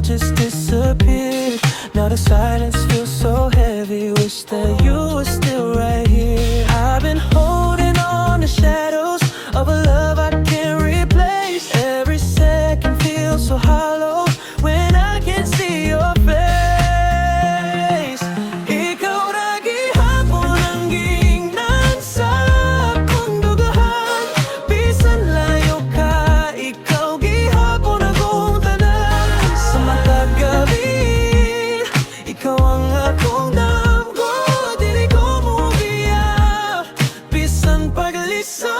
just disappeared. Now the silence feels so heavy. Wish that you were still right here. I've been holding on to shadows of a love I can't replace. Every second feels so hollow when I can't see your face. Ikaw na gihapon ang gingnan sa akong dugahan. Bisan layo ka, ikaw gihapon akong tanan. Sa matag gabi, ikaw ang akong damgo. Dili ko mubiya, bisan paglisan.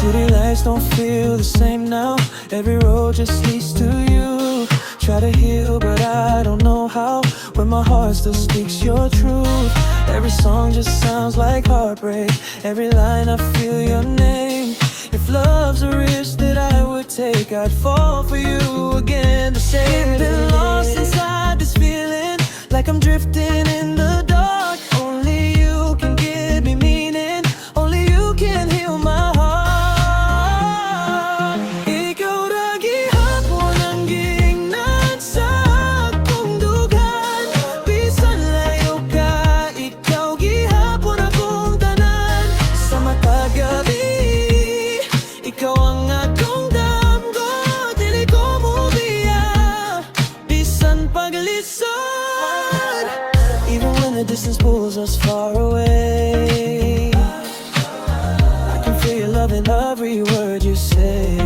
City lights don't feel the same now. Every road just leads to you. Try to heal, but I don't know how. When my heart still speaks your truth. Every song just sounds like heartbreak. Every line I feel your name. If love's a risk that I would take, I'd fall for you again to save it. Been lost inside this feeling, like I'm drifting in the dark. Only you can give me meaning. Only you can heal my heart. Ikaw na gihapon ang gingnan sa akong dugan. Bisan layo ka, ikaw gihapon akong tanan. Sa matag gabi, ikaw ang akong damgo. Dili ko mubiya, bisan paglisan. Even when the distance pulls us far away, I can feel your love in every word you say.